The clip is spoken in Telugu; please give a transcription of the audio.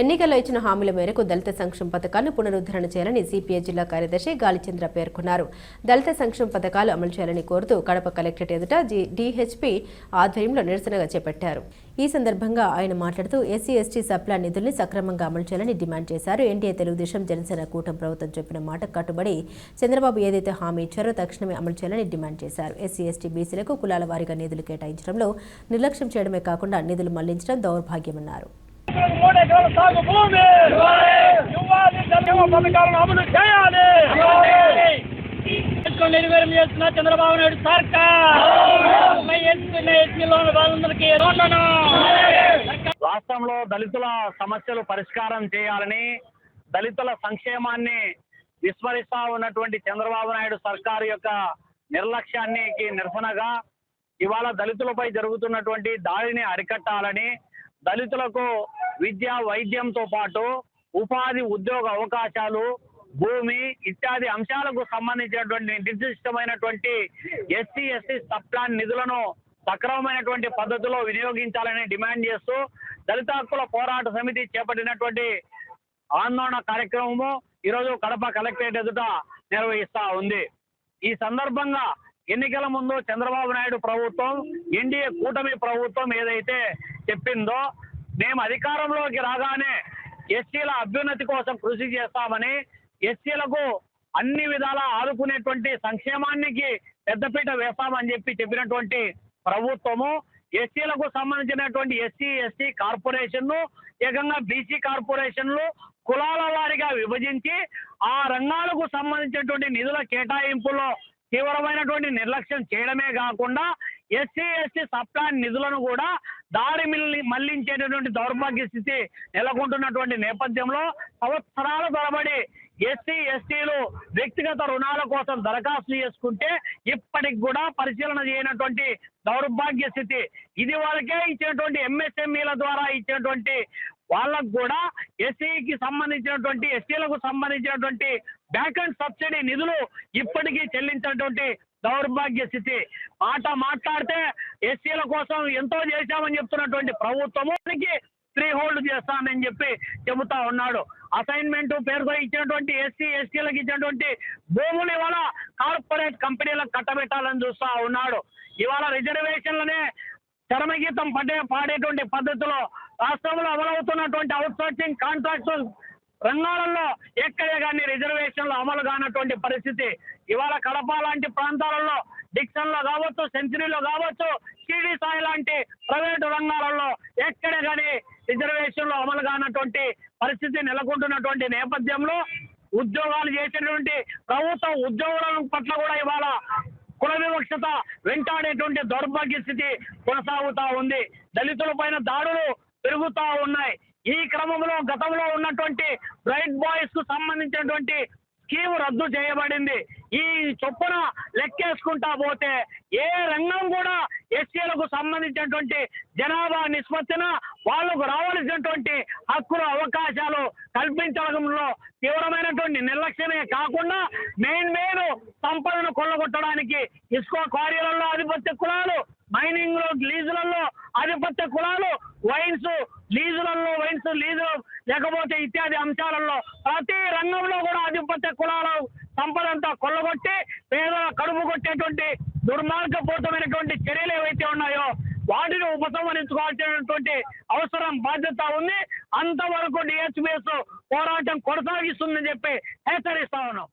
ఎన్నికల్లో ఇచ్చిన హామీల మేరకు దళిత సంక్షేమ పథకాలను పునరుద్ధరణ చేయాలని సిపిఐ జిల్లా కార్యదర్శి గాలిచంద్ర పేర్కొన్నారు. దళిత సంక్షేమ పథకాలు అమలు చేయాలని కోరుతూ కడప కలెక్టరేట్ ఎదుట డిహెచ్పి ఆధ్వర్యంలో నిరసనగా చేపట్టారు. ఈ సందర్భంగా ఆయన మాట్లాడుతూ ఎస్సీ ఎస్టీ సప్లాన్ నిధుల్ని సక్రమంగా అమలు చేయాలని డిమాండ్ చేశారు. ఎన్డీఏ తెలుగుదేశం జనసేన కూటమి ప్రభుత్వం చెప్పిన మాట కట్టుబడి చంద్రబాబు ఏదైతే హామీ ఇచ్చారో తక్షణమే అమలు చేయాలని డిమాండ్ చేశారు. ఎస్సీ ఎస్టీ బీసీలకు కులాల వారీగా నిధులు కేటాయించడంలో నిర్లక్ష్యం చేయడమే కాకుండా నిధులు మళ్లించడం దౌర్భాగ్యమన్నారు. చంద్రబాబు నాయుడు రాష్ట్రంలో దళితుల సమస్యలు పరిష్కారం చేయాలని, దళితుల సంక్షేమాన్ని విస్మరిస్తా ఉన్నటువంటి చంద్రబాబు నాయుడు సర్కారు యొక్క నిర్లక్ష్యానికి నిరసనగా ఇవాళ దళితులపై జరుగుతున్నటువంటి దాడిని అరికట్టాలని, దళితులకు విద్య వైద్యంతో పాటు ఉపాధి ఉద్యోగ అవకాశాలు భూమి ఇత్యాది అంశాలకు సంబంధించినటువంటి నిర్దిష్టమైనటువంటి ఎస్సీ ఎస్టీ సప్లాన్ నిధులను సక్రమమైనటువంటి పద్ధతిలో వినియోగించాలని డిమాండ్ చేస్తూ దళిత హక్కుల పోరాట సమితి చేపట్టినటువంటి ఆందోళన కార్యక్రమము ఈరోజు కడప కలెక్టరేట్ ఎదుట నిర్వహిస్తా ఉంది. ఈ సందర్భంగా ఎన్నికల ముందు చంద్రబాబు నాయుడు ప్రభుత్వం, ఎన్డీఏ కూటమి ప్రభుత్వం ఏదైతే చెప్పిందో, మేము అధికారంలోకి రాగానే ఎస్సీల అభ్యున్నతి కోసం కృషి చేస్తామని, ఎస్సీలకు అన్ని విధాలా ఆదుకునేటువంటి సంక్షేమానికి పెద్దపీట వేస్తామని చెప్పినటువంటి ప్రభుత్వము ఎస్సీలకు సంబంధించినటువంటి ఎస్సీ ఎస్టీ కార్పొరేషన్ను ఏకంగా బీసీ కార్పొరేషన్లు కులాల వారీగా విభజించి ఆ రంగాలకు సంబంధించినటువంటి నిధుల కేటాయింపులో తీవ్రమైనటువంటి నిర్లక్ష్యం చేయడమే కాకుండా ఎస్సీ ఎస్టీ సప్లాన్ నిధులను కూడా దారి మళ్లించేటటువంటి దౌర్భాగ్య స్థితి నెలకొంటున్నటువంటి నేపథ్యంలో సంవత్సరాల తరబడి ఎస్సీ ఎస్టీలు వ్యక్తిగత రుణాల కోసం దరఖాస్తు చేసుకుంటే ఇప్పటికి కూడా పరిశీలన చేయనటువంటి దౌర్భాగ్య స్థితి. ఇది వరకే ఇచ్చినటువంటి ఎంఎస్ఎంఈల ద్వారా ఇచ్చినటువంటి వాళ్ళకు కూడా ఎస్సీకి సంబంధించినటువంటి ఎస్టీలకు సంబంధించినటువంటి బ్యాక్ అండ్ సబ్సిడీ నిధులు ఇప్పటికీ చెల్లించినటువంటి దౌర్భాగ్య స్థితి. మాట్లాడితే ఎస్సీల కోసం ఎంతో చేశామని చెప్తున్నటువంటి ప్రభుత్వము ఫ్రీ హోల్డ్ చేస్తానని చెబుతా ఉన్నాడు. అసైన్మెంట్ పేరుతో ఇచ్చినటువంటి ఎస్సీ ఎస్టీలకు ఇచ్చినటువంటి భూములు ఇవాళ కార్పొరేట్ కంపెనీలకు కట్టబెట్టాలని చూస్తా ఉన్నాడు. ఇవాళ రిజర్వేషన్లనే చరమగీతం పాడేటువంటి పద్ధతిలో రాష్ట్రంలో అమలవుతున్నటువంటి అవుట్ సోర్సింగ్ కాంట్రాక్టుల రంగాలలో ఎక్కడే కానీ రిజర్వేషన్లు అమలు కానటువంటి పరిస్థితి. ఇవాళ కడప లాంటి ప్రాంతాలలో డిక్సన్లో కావచ్చు, సెంచరీలో కావచ్చు, సిడి సాయి లాంటి ప్రైవేటు రంగాలలో ఎక్కడే కానీ రిజర్వేషన్లు అమలు కానటువంటి పరిస్థితి నెలకొంటున్నటువంటి నేపథ్యంలో ఉద్యోగాలు చేసేటువంటి ప్రభుత్వ ఉద్యోగుల పట్ల కూడా ఇవాళ కుల వివక్షత వెంటాడేటువంటి దౌర్భాగ్య స్థితి కొనసాగుతా ఉంది. దళితుల పైన దాడులు పెరుగుతా ఉన్నాయి. ఈ క్రమంలో గతంలో ఉన్నటువంటి బ్రైట్ బాయ్స్ కు సంబంధించినటువంటి స్కీమ్ రద్దు చేయబడింది. ఈ చొప్పున లెక్కేసుకుంటా పోతే ఏ రంగం కూడా ఎస్సీలకు సంబంధించినటువంటి జనాభా నిష్పత్తిన వాళ్లకు రావాల్సినటువంటి హక్కులు అవకాశాలు కల్పించడంలో తీవ్రమైనటువంటి నిర్లక్ష్యమే కాకుండా మెయిన్ సంపదను కొల్లగొట్టడానికి ఇసుక క్వారీలలో ఆధిపత్య కులాలు, మైనింగ్ లో లీజులలో ఆధిపత్య కులాలు, వైన్స్ లీజులు లేకపోతే ఇత్యాది అంశాలలో ప్రతి రంగంలో కూడా ఆధిపత్య కులాల సంపదంతా కొల్లగొట్టి పేదల కడుపు కొట్టేటువంటి దుర్మార్గపూరితమైనటువంటి చర్యలు ఏవైతే ఉన్నాయో వాటిని ఉపసంహరించుకోవాల్సినటువంటి అవసరం బాధ్యత ఉంది. అంతవరకు డిహెచ్బిఎస్ పోరాటం కొనసాగిస్తుందని హెచ్చరిస్తా ఉన్నాం.